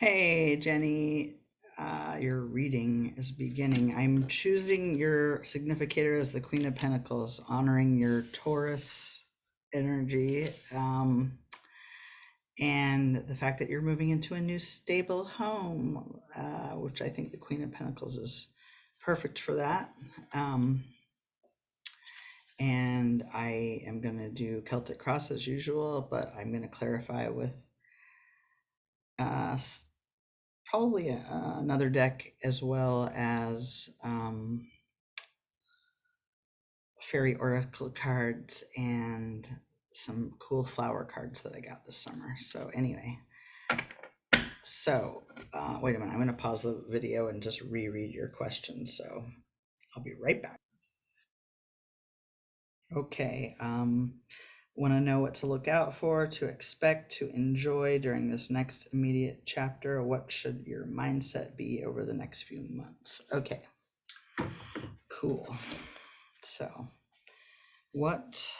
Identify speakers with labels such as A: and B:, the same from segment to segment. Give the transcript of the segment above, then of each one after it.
A: Hey, Jenny, your reading is beginning. I'm choosing your significator as the Queen of Pentacles, honoring your Taurus energy, and the fact that you're moving into a new stable home, which I think the Queen of Pentacles is perfect for that. Um, and I am going to do Celtic Cross as usual, but I'm going to clarify with uh, probably another deck as well as fairy oracle cards and some cool flower cards that I got this summer. So anyway, wait a minute, I'm going to pause the video and just reread your questions. So I'll be right back. Okay. Want to know what to look out for, to expect, to enjoy during this next immediate chapter? What should your mindset be over the next few months? Okay, cool. So, what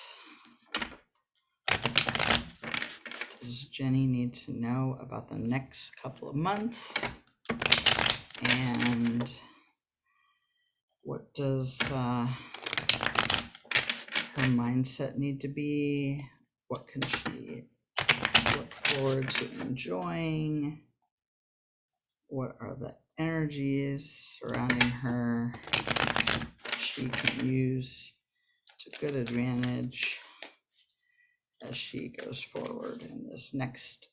A: does Jenny need to know about the next couple of months? And what does her mindset need to be? What can she look forward to enjoying? What are the energies surrounding her that she can use to good advantage as she goes forward in this next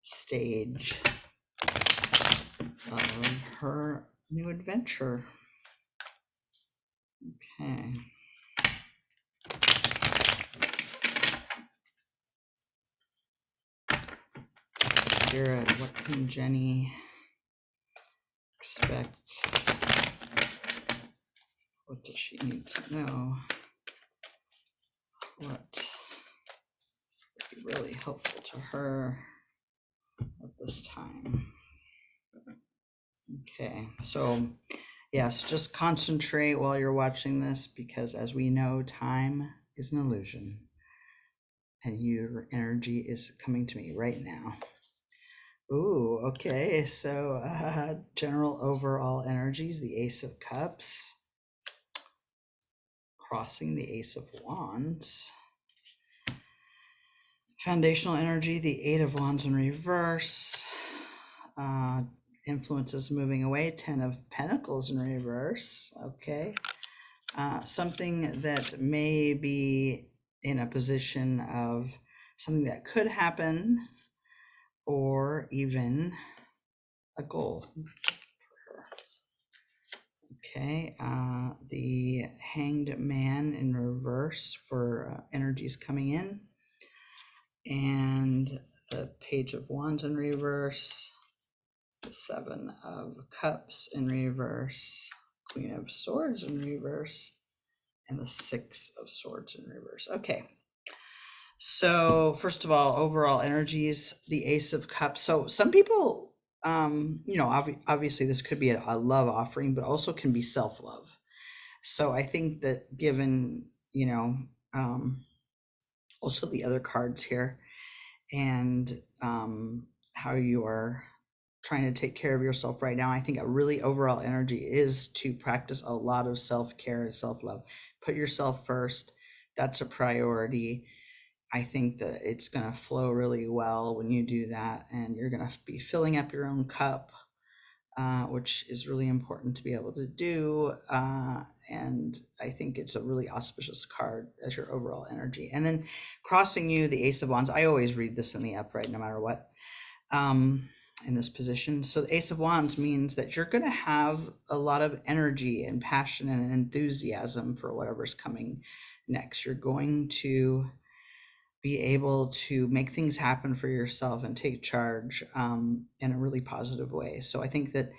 A: stage of her new adventure? Okay. Spirit, what can Jenny expect? What does she need to know? What would be really helpful to her at this time? Okay, so yes, just concentrate while you're watching this because as we know, time is an illusion and your energy is coming to me right now. Ooh, okay, so general overall energies, the Ace of Cups, crossing the Ace of Wands. Foundational energy, the Eight of Wands in reverse. Influences moving away, Ten of Pentacles in reverse. Okay. Something that may be in a position of something that could happen or even a goal. Okay. The Hanged Man in reverse for energies coming in. And the Page of Wands in reverse, the Seven of Cups in reverse, Queen of Swords in reverse, and the Six of Swords in reverse. Okay. So first of all, overall energies, the Ace of Cups. So some people, obviously this could be a love offering, but also can be self-love. So I think that given, also the other cards here, and how you are trying to take care of yourself right now, I think a really overall energy is to practice a lot of self-care and self-love. Put yourself first. That's a priority. I think that it's going to flow really well when you do that, and you're going to be filling up your own cup, which is really important to be able to do. And I think it's a really auspicious card as your overall energy. And then crossing you, the Ace of Wands. I always read this in the upright, no matter what, in this position. So the Ace of Wands means that you're going to have a lot of energy and passion and enthusiasm for whatever's coming next. You're going to be able to make things happen for yourself and take charge in a really positive way. So I think that,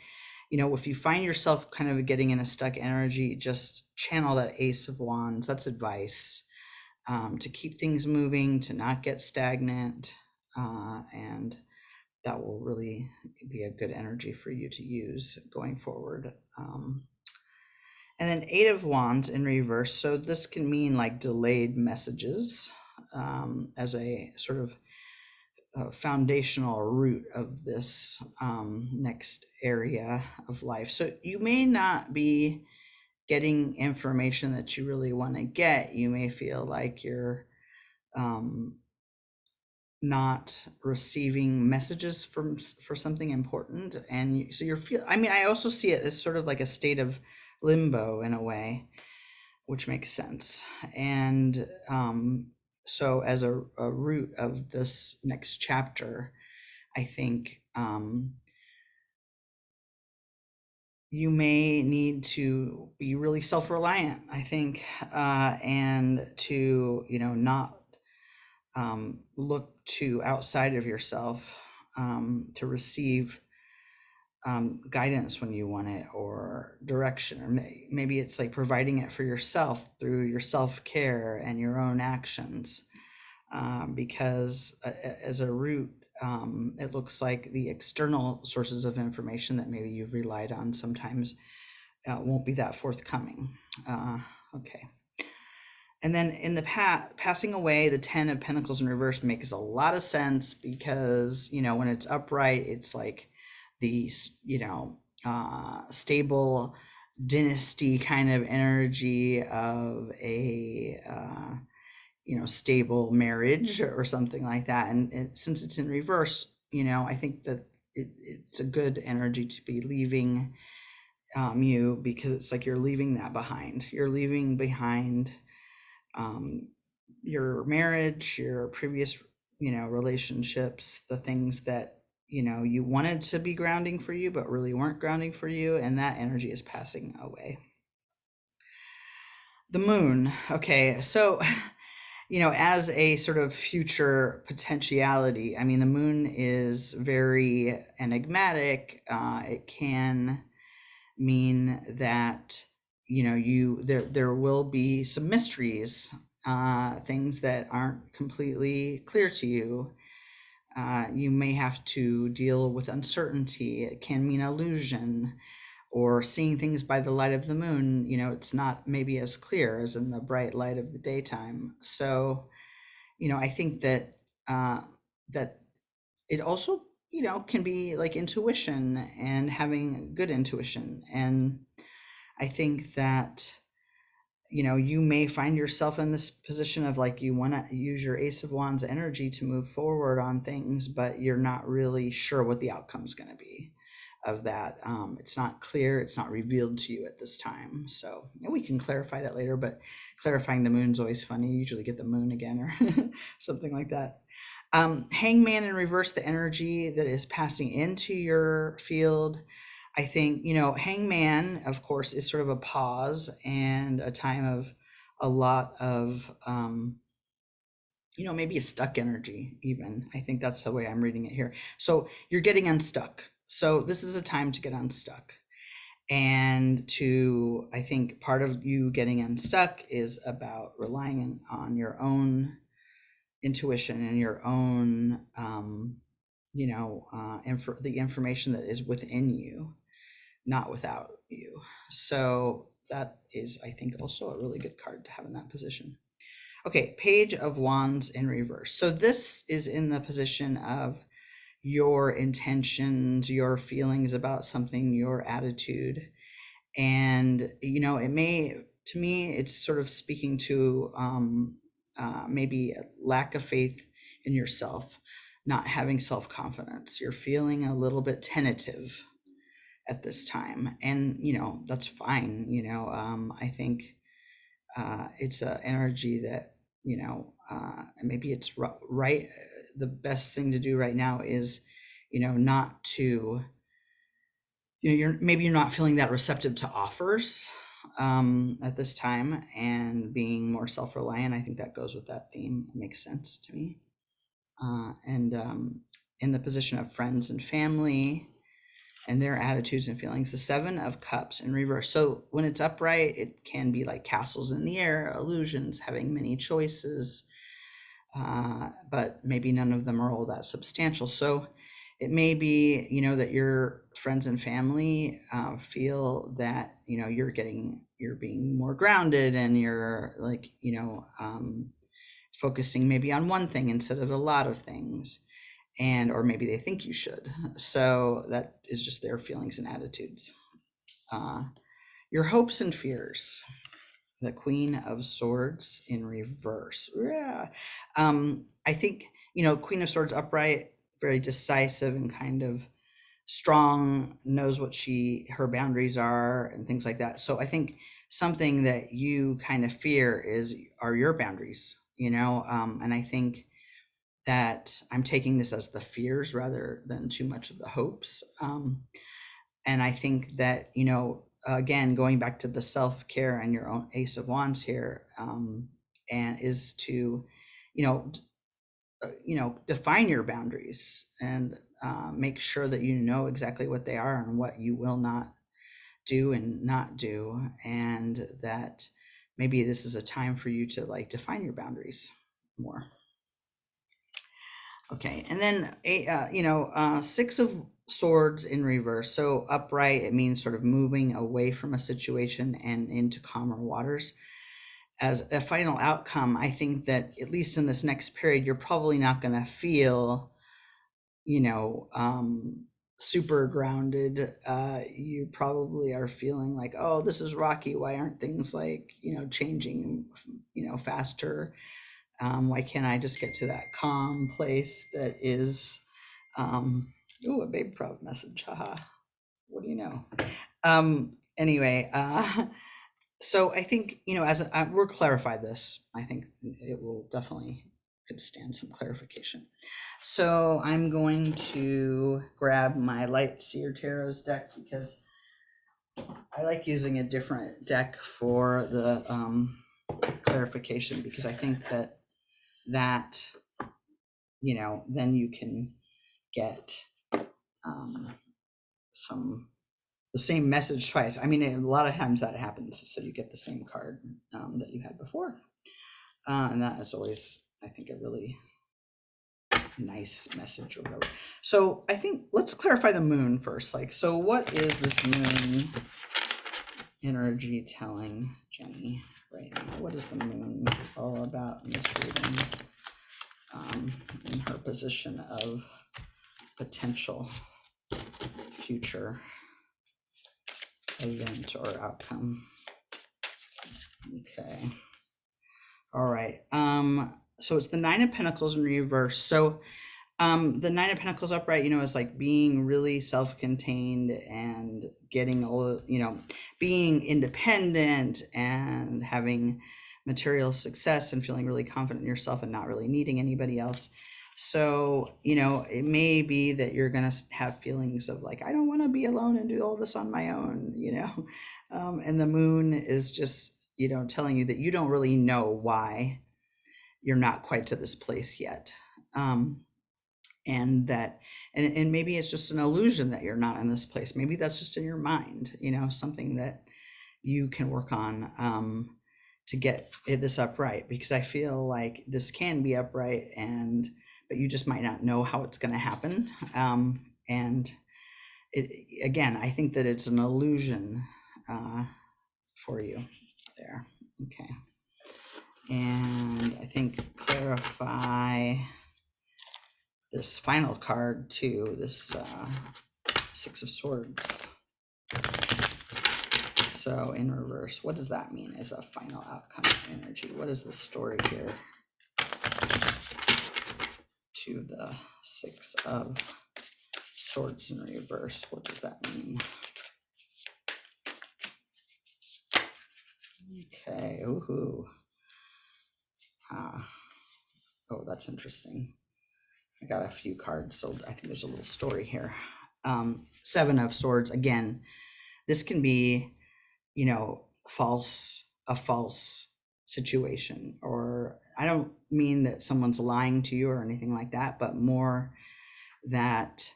A: if you find yourself kind of getting in a stuck energy, just channel that Ace of Wands. That's advice, to keep things moving, to not get stagnant. And that will really be a good energy for you to use going forward. And then Eight of Wands in reverse. So this can mean like delayed messages, as a sort of foundational root of this next area of life. So you may not be getting information that you really want to get. You may feel like you're um, not receiving messages for something important, and so you're feel. I mean, I also see it as sort of like a state of limbo in a way, which makes sense. And so, as a root of this next chapter, I think you may need to be really self-reliant, I think, and to, not look to outside of yourself to receive guidance when you want it, or direction, or maybe it's like providing it for yourself through your self-care and your own actions, because as a root, it looks like the external sources of information that maybe you've relied on sometimes won't be that forthcoming. Okay. And then in the passing away, the 10 of Pentacles in reverse makes a lot of sense, because, when it's upright, it's like the, stable dynasty kind of energy of a, stable marriage or something like that. And since it's in reverse, I think that it's a good energy to be leaving you, because it's like you're leaving that behind. You're leaving behind your marriage, your previous, relationships, the things that, you wanted to be grounding for you, but really weren't grounding for you. And that energy is passing away. The moon. Okay. So, as a sort of future potentiality, I mean, the moon is very enigmatic. It can mean that, there will be some mysteries, things that aren't completely clear to you. You may have to deal with uncertainty. It can mean illusion, or seeing things by the light of the moon. It's not maybe as clear as in the bright light of the daytime. So, I think that that it also, can be like intuition, and having good intuition. And I think that, you may find yourself in this position of like, you want to use your Ace of Wands energy to move forward on things, but you're not really sure what the outcome is going to be of that. It's not clear. It's not revealed to you at this time. So we can clarify that later, but clarifying the moon's always funny. You usually get the moon again or something like that. Hangman in reverse, the energy that is passing into your field. I think, Hangman, of course, is sort of a pause and a time of a lot of, maybe a stuck energy, even. I think that's the way I'm reading it here. So you're getting unstuck. So this is a time to get unstuck. And I think part of you getting unstuck is about relying on your own intuition and your own, the information that is within you, not without you. So that is, I think, also a really good card to have in that position. Okay, Page of Wands in reverse. So this is in the position of your intentions, your feelings about something, your attitude. And, it may, to me, it's sort of speaking to maybe a lack of faith in yourself, not having self-confidence. You're feeling a little bit tentative at this time, and that's fine. I think it's an energy that, maybe it's right. The best thing to do right now is, not to, you're not feeling that receptive to offers at this time, and being more self-reliant. I think that goes with that theme. It makes sense to me. And in the position of friends and family and their attitudes and feelings, the 7 of Cups in reverse. So when it's upright, it can be like castles in the air, illusions, having many choices, but maybe none of them are all that substantial. So it may be, that your friends and family feel that, you're being more grounded, and you're like, focusing maybe on one thing instead of a lot of things. or maybe they think you should. So that is just their feelings and attitudes. Your hopes and fears. The Queen of Swords in reverse. Yeah. I think, Queen of Swords upright, very decisive and kind of strong, knows what her boundaries are and things like that. So I think something that you kind of fear are your boundaries, and I think that I'm taking this as the fears rather than too much of the hopes. And I think that, again, going back to the self-care and your own Ace of Wands here, and is to, you know, define your boundaries and make sure that you know exactly what they are and what you will not do and not do. And that maybe this is a time for you to like define your boundaries more. Okay, and then Six of Swords in reverse. So upright, it means sort of moving away from a situation and into calmer waters. As a final outcome, I think that at least in this next period, you're probably not going to feel, you know, super grounded. You probably are feeling like, oh, this is rocky. Why aren't things like, changing, faster? Why can't I just get to that calm place that is, a babe prov message, haha. What do you know? Anyway, so I think, we'll clarify this. I think it will definitely could stand some clarification. So I'm going to grab my Light Seer Tarot's deck because I like using a different deck for the clarification, because I think that then you can get the same message twice. I mean, a lot of times that happens, so you get the same card that you had before, and that is always, I think, a really nice message or whatever. So I think let's clarify the moon first. So what is this moon energy telling Jenny right now? What is the moon all about in this reading? In her position of potential future event or outcome. Okay. All right. So it's the Nine of Pentacles in reverse. So the Nine of Pentacles upright, is like being really self-contained and getting all, being independent and having material success and feeling really confident in yourself and not really needing anybody else. So, it may be that you're going to have feelings of like, I don't want to be alone and do all this on my own, and the moon is just, telling you that you don't really know why you're not quite to this place yet. And that, and maybe it's just an illusion that you're not in this place. Maybe that's just in your mind, something that you can work on, to get this upright, because I feel like this can be upright but you just might not know how it's going to happen. And again, I think that it's an illusion for you there. Okay. And I think clarify this final card too, this Six of Swords. So in reverse, what does that mean as a final outcome energy? What is the story here to the Six of Swords in reverse? What does that mean? Okay, ooh. Oh, that's interesting. I got a few cards, so I think there's a little story here. Seven of Swords, again, this can be, a false situation, or I don't mean that someone's lying to you or anything like that, but more that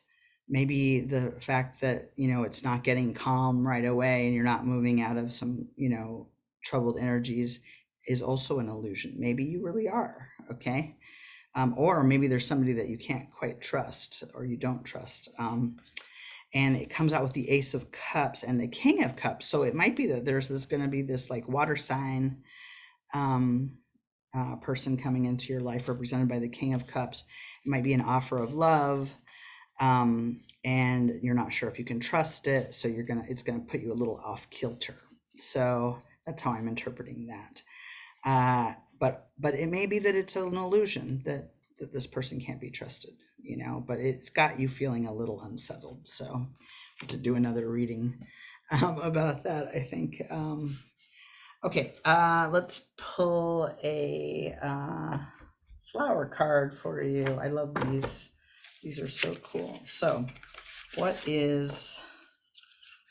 A: maybe the fact that, it's not getting calm right away and you're not moving out of some, troubled energies is also an illusion. Maybe you really are, okay? Or maybe there's somebody that you can't quite trust or you don't trust. And it comes out with the Ace of Cups and the King of Cups. So it might be that there's going to be this like water sign, person coming into your life represented by the King of Cups. It might be an offer of love, and you're not sure if you can trust it, so it's gonna put you a little off kilter. So that's how I'm interpreting that. But it may be that it's an illusion that this person can't be trusted, but it's got you feeling a little unsettled. So to do another reading about that, I think. Okay, let's pull a flower card for you. I love these. These are so cool. So what is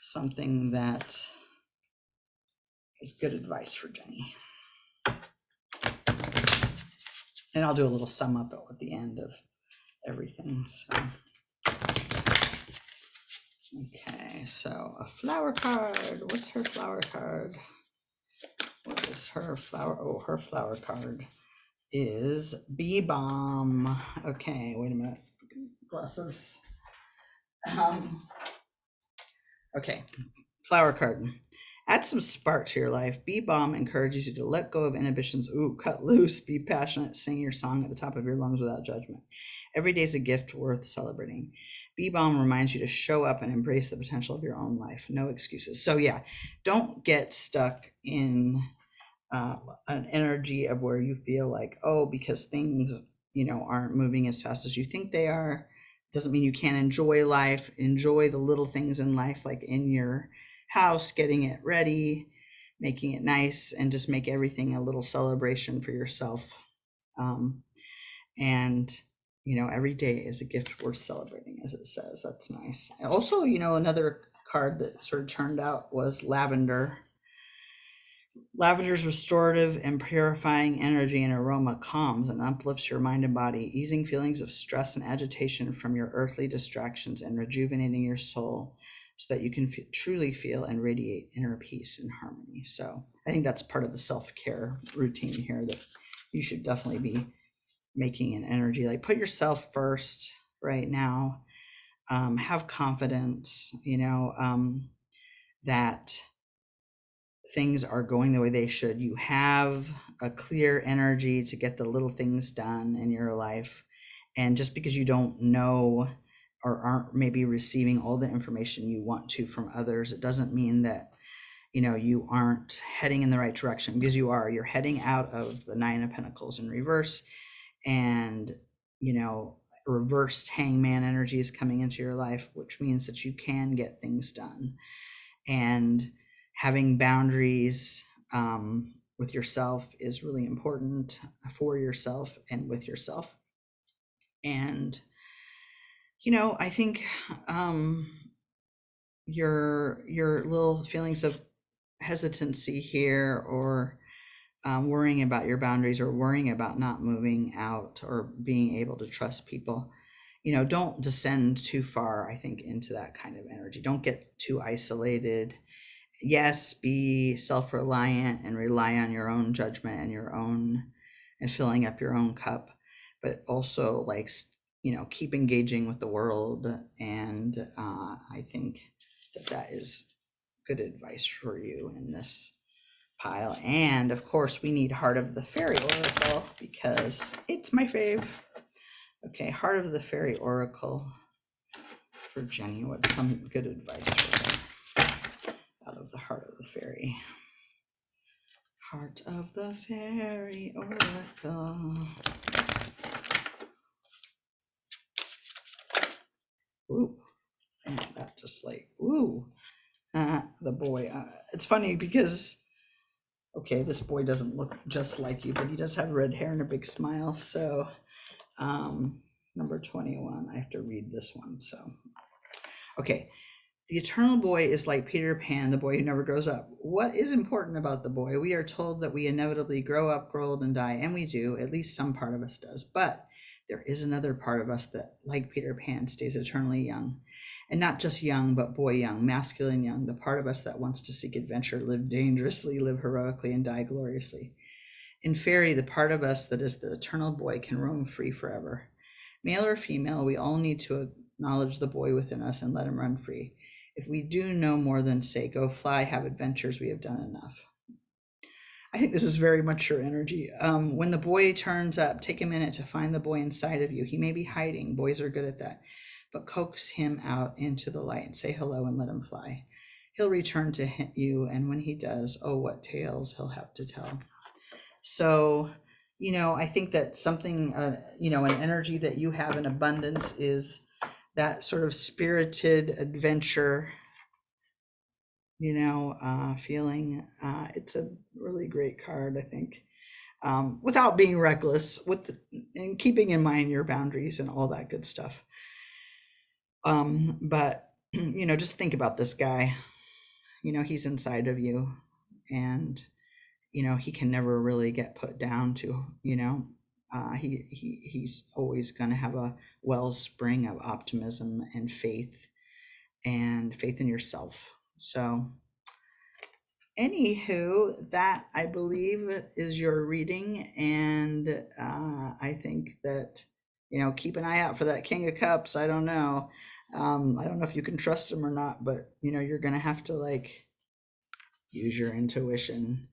A: something that is good advice for Jenny? And I'll do a little sum up at the end of everything. So, okay, so a flower card. What's her flower card? What is her flower? Oh, her flower card is Bee Balm. Okay, wait a minute. Glasses. Okay, flower card. Add some spark to your life. Bee Balm encourages you to let go of inhibitions. Ooh, cut loose, be passionate, sing your song at the top of your lungs without judgment. Every day is a gift worth celebrating. Bee Balm reminds you to show up and embrace the potential of your own life. No excuses. So yeah, don't get stuck in an energy of where you feel like, oh, because things, aren't moving as fast as you think they are, doesn't mean you can't enjoy life. Enjoy the little things in life, like in your house, getting it ready, making it nice, and just make everything a little celebration for yourself. And every day is a gift worth celebrating, as it says. That's nice. Also, another card that sort of turned out was lavender. Lavender's restorative and purifying energy and aroma calms and uplifts your mind and body, easing feelings of stress and agitation from your earthly distractions and rejuvenating your soul so that you can truly feel and radiate inner peace and harmony. So I think that's part of the self-care routine here, that you should definitely be making an energy, like put yourself first right now. Have confidence, that things are going the way they should. You have a clear energy to get the little things done in your life. And just because you don't know or aren't maybe receiving all the information you want to from others, it doesn't mean that, you aren't heading in the right direction, because you are. You're heading out of the Nine of Pentacles in reverse, and, reversed hangman energy is coming into your life, which means that you can get things done. And having boundaries with yourself is really important, for yourself and with yourself. And, I think your little feelings of hesitancy here, or worrying about your boundaries, or worrying about not moving out or being able to trust people, don't descend too far, I think, into that kind of energy. Don't get too isolated. Yes, be self-reliant and rely on your own judgment and filling up your own cup, but also, like, keep engaging with the world. And I think that is good advice for you in this pile. And of course, we need Heart of the Fairy Oracle, because it's my fave. Okay, Heart of the Fairy Oracle for Jenny. What's some good advice for her out of the Heart of the Fairy? Heart of the Fairy Oracle. Ooh, and that just like, ooh, the boy. It's funny because, okay, this boy doesn't look just like you, but he does have red hair and a big smile. So, number 21, I have to read this one. So, okay. The eternal boy is like Peter Pan, the boy who never grows up. What is important about the boy? We are told that we inevitably grow up, grow old, and die, and we do. At least some part of us does. But there is another part of us that, like Peter Pan, stays eternally young. And not just young, but boy young, masculine young, the part of us that wants to seek adventure, live dangerously, live heroically, and die gloriously. In fairy, the part of us that is the eternal boy can roam free forever. Male or female, we all need to acknowledge the boy within us and let him run free. If we do no more than say, go fly, have adventures, we have done enough. I think this is very much your energy. When the boy turns up, take a minute to find the boy inside of you. He may be hiding. Boys are good at that. But coax him out into the light and say hello and let him fly. He'll return to you, and when he does, oh, what tales he'll have to tell. So, I think that something, an energy that you have in abundance is that sort of spirited adventure, feeling. It's a really great card, I think, without being reckless, and keeping in mind your boundaries and all that good stuff. But just think about this guy. He's inside of you, and he can never really get put down to. He's always going to have a wellspring of optimism and faith in yourself. So, anywho, that I believe is your reading, and I think that keep an eye out for that King of Cups. I don't know. I don't know if you can trust him or not, but you're gonna have to use your intuition.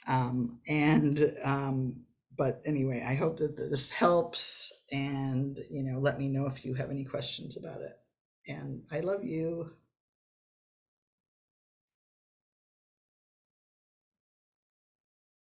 A: And but anyway, I hope that this helps, and let me know if you have any questions about it. And I love you.